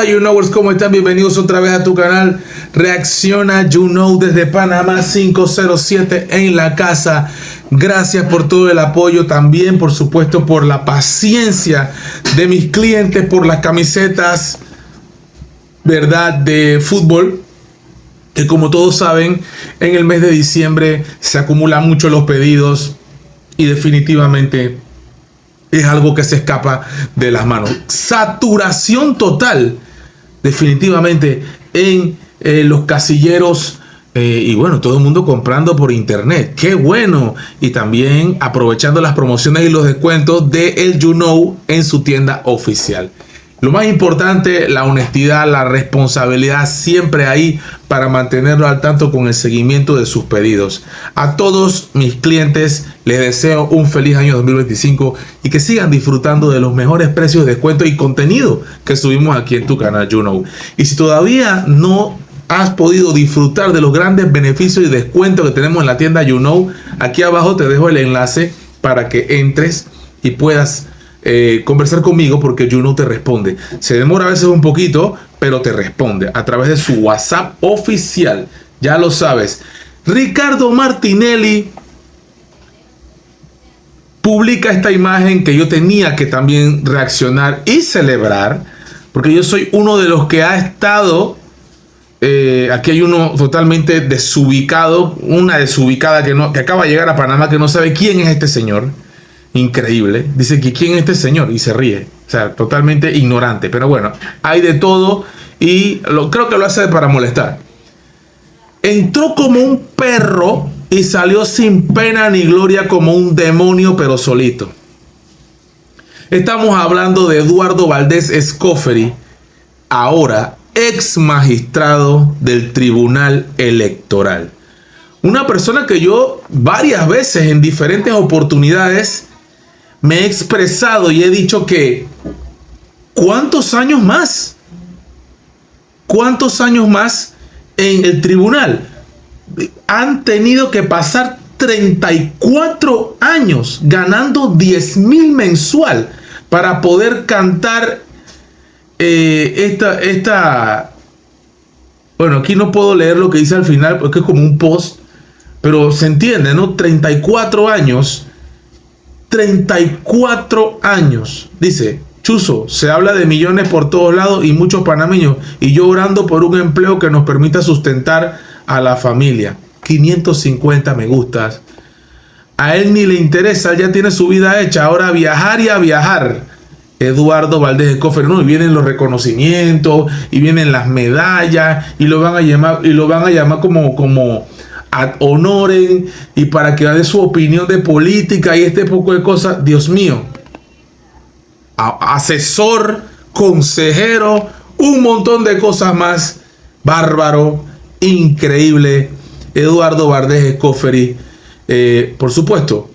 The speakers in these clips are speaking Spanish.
Hola YouKnowers, ¿cómo están? Bienvenidos otra vez a tu canal Reacciona YouKnow desde Panamá 507 en la casa. Gracias por todo el apoyo, también por supuesto por la paciencia de mis clientes, por las camisetas, ¿verdad?, de fútbol, que como todos saben, en el mes de diciembre se acumulan mucho los pedidos y definitivamente es algo que se escapa de las manos. Saturación total, definitivamente, en los casilleros. Y bueno, todo el mundo comprando por internet. ¡Qué bueno! Y también aprovechando las promociones y los descuentos de el YouKnow en su tienda oficial. Lo más importante, la honestidad, la responsabilidad, siempre ahí para mantenerlo al tanto con el seguimiento de sus pedidos. A todos mis clientes les deseo un feliz año 2025 y que sigan disfrutando de los mejores precios, descuentos y contenido que subimos aquí en tu canal YouKnow. Y si todavía no has podido disfrutar de los grandes beneficios y descuentos que tenemos en la tienda YouKnow, aquí abajo te dejo el enlace para que entres y puedas conversar conmigo, porque YouKnow te responde. Se demora a veces un poquito, pero te responde a través de su WhatsApp oficial. Ya lo sabes. Ricardo Martinelli publica esta imagen que yo tenía que también reaccionar y celebrar, porque yo soy uno de los que ha estado aquí hay uno totalmente desubicado, una desubicada que acaba de llegar a Panamá, que no sabe quién es este señor. Increíble. Dice que quién es este señor y se ríe. O sea, totalmente ignorante. Pero bueno, hay de todo y creo que lo hace para molestar. Entró como un perro y salió sin pena ni gloria como un demonio, pero solito. Estamos hablando de Eduardo Valdés Escoffery, ahora ex magistrado del Tribunal Electoral. Una persona que yo varias veces en diferentes oportunidades me he expresado y he dicho que ¿cuántos años más? ¿Cuántos años más en el tribunal? Han tenido que pasar 34 años ganando 10,000 mensual para poder cantar bueno, aquí no puedo leer lo que dice al final porque es como un post, pero se entiende, ¿no? 34 años. 34 años. Dice, Chuzo, se habla de millones por todos lados y muchos panameños, y yo orando por un empleo que nos permita sustentar a la familia. 550 me gustas. A él ni le interesa, él ya tiene su vida hecha. Ahora a viajar y a viajar. Eduardo Valdés Escoffery, ¿no? Y vienen los reconocimientos, y vienen las medallas, y lo van a llamar como ad honorem, y para que dé su opinión de política y este poco de cosas. Dios mío, asesor, consejero, un montón de cosas más. Bárbaro, increíble, Eduardo Valdés Escoffery. Por supuesto,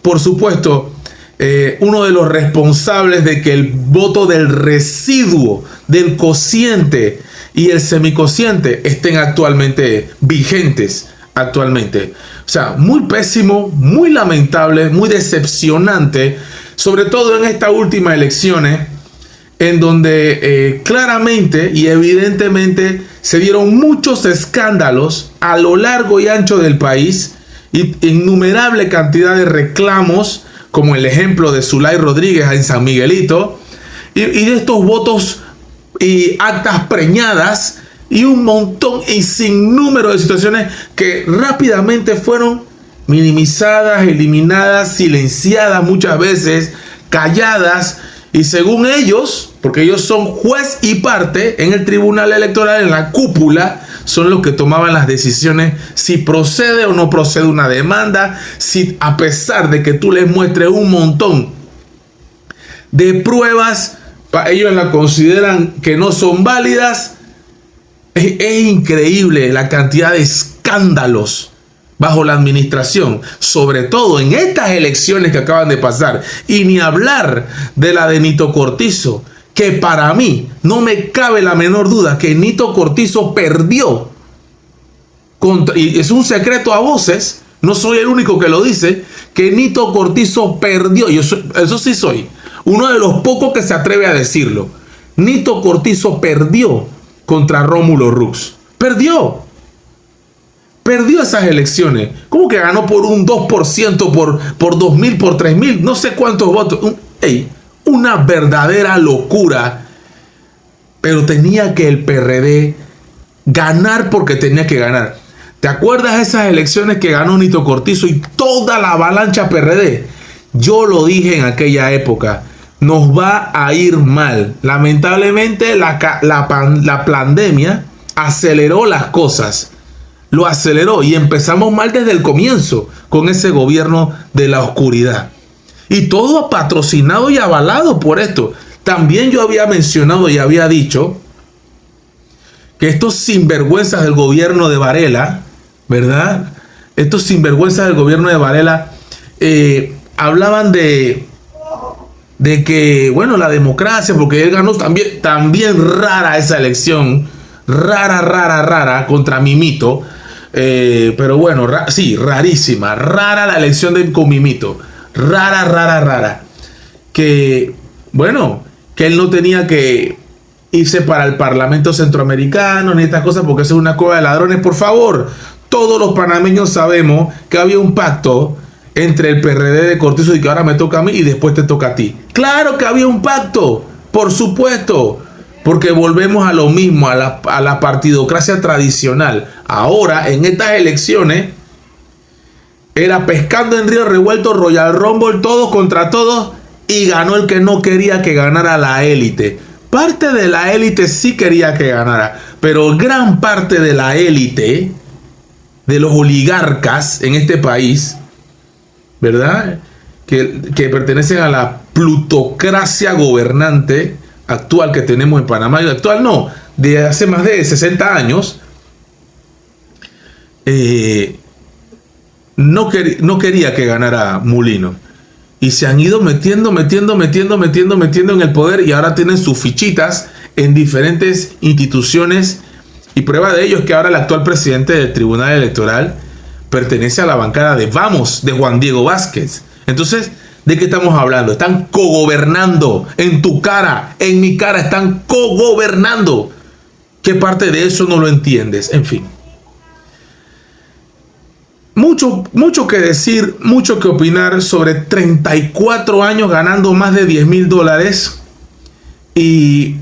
uno de los responsables de que el voto del residuo, del cociente y el semicociente estén actualmente vigentes. Actualmente, o sea, muy pésimo, muy lamentable, muy decepcionante, sobre todo en estas últimas elecciones, en donde claramente y evidentemente se dieron muchos escándalos a lo largo y ancho del país, y innumerable cantidad de reclamos, como el ejemplo de Zulay Rodríguez en San Miguelito, y de estos votos y actas preñadas, y un montón y sin número de situaciones que rápidamente fueron minimizadas, eliminadas, silenciadas muchas veces, calladas. Y según ellos, porque ellos son juez y parte en el Tribunal Electoral, en la cúpula, son los que tomaban las decisiones si procede o no procede una demanda, si a pesar de que tú les muestres un montón de pruebas, ellos la consideran que no son válidas. Es increíble la cantidad de escándalos bajo la administración, sobre todo en estas elecciones que acaban de pasar. Y ni hablar de la de Nito Cortizo, que para mí no me cabe la menor duda que Nito Cortizo perdió. Y es un secreto a voces, no soy el único que lo dice, que Nito Cortizo perdió. Eso sí soy uno de los pocos que se atreve a decirlo. Nito Cortizo perdió contra Rómulo Rux. Perdió esas elecciones. ¿Cómo que ganó por un 2%, por 2.000, por 3.000? No sé cuántos votos. Una verdadera locura. Pero tenía que el PRD ganar porque tenía que ganar. ¿Te acuerdas de esas elecciones que ganó Nito Cortizo y toda la avalancha PRD? Yo lo dije en aquella época. Nos va a ir mal. Lamentablemente la pandemia aceleró las cosas. Lo aceleró y empezamos mal desde el comienzo con ese gobierno de la oscuridad. Y todo patrocinado y avalado por esto. También yo había mencionado y había dicho que estos sinvergüenzas del gobierno de Varela, ¿verdad? Estos sinvergüenzas del gobierno de Varela hablaban de que, bueno, la democracia, porque él ganó también rara esa elección, rara contra Mimito, pero bueno, sí, rarísima, rara la elección con Mimito, rara, que, bueno, que él no tenía que irse para el Parlamento Centroamericano ni estas cosas porque eso es una cueva de ladrones. Por favor, todos los panameños sabemos que había un pacto entre el PRD de Cortizo y que ahora me toca a mí y después te toca a ti. Claro que había un pacto, por supuesto, porque volvemos a lo mismo, a la partidocracia tradicional. Ahora, en estas elecciones, era pescando en río revuelto, Royal Rumble, todos contra todos, y ganó el que no quería que ganara la élite. Parte de la élite sí quería que ganara, pero gran parte de la élite, de los oligarcas en este país, ¿verdad? Que pertenecen a la plutocracia gobernante actual que tenemos en Panamá. Y actual no, de hace más de 60 años, no quería que ganara Mulino. Y se han ido metiendo en el poder y ahora tienen sus fichitas en diferentes instituciones. Y prueba de ello es que ahora el actual presidente del Tribunal Electoral pertenece a la bancada de Vamos, de Juan Diego Vázquez. Entonces, ¿de qué estamos hablando? Están cogobernando en tu cara, en mi cara, están cogobernando. ¿Qué parte de eso no lo entiendes? En fin. Mucho que decir, mucho que opinar sobre 34 años ganando más de $10,000 y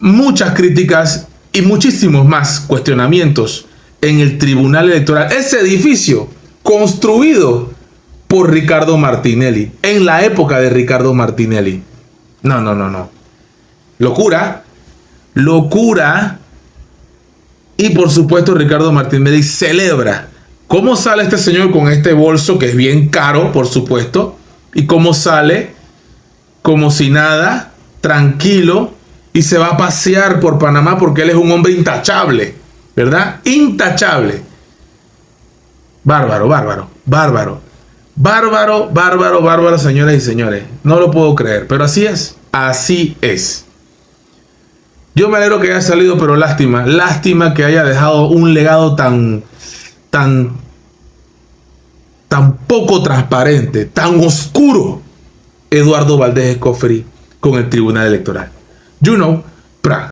muchas críticas y muchísimos más cuestionamientos en el Tribunal Electoral. Ese edificio construido por Ricardo Martinelli, en la época de Ricardo Martinelli. No. Locura. Y por supuesto Ricardo Martinelli celebra. ¿Cómo sale este señor con este bolso que es bien caro, por supuesto? Y cómo sale como si nada, tranquilo, y se va a pasear por Panamá porque él es un hombre intachable, ¿verdad? Intachable. Bárbaro, señoras y señores. No lo puedo creer, pero así es. Así es. Yo me alegro que haya salido, pero lástima que haya dejado un legado tan poco transparente, tan oscuro, Eduardo Valdés Escoffery con el Tribunal Electoral.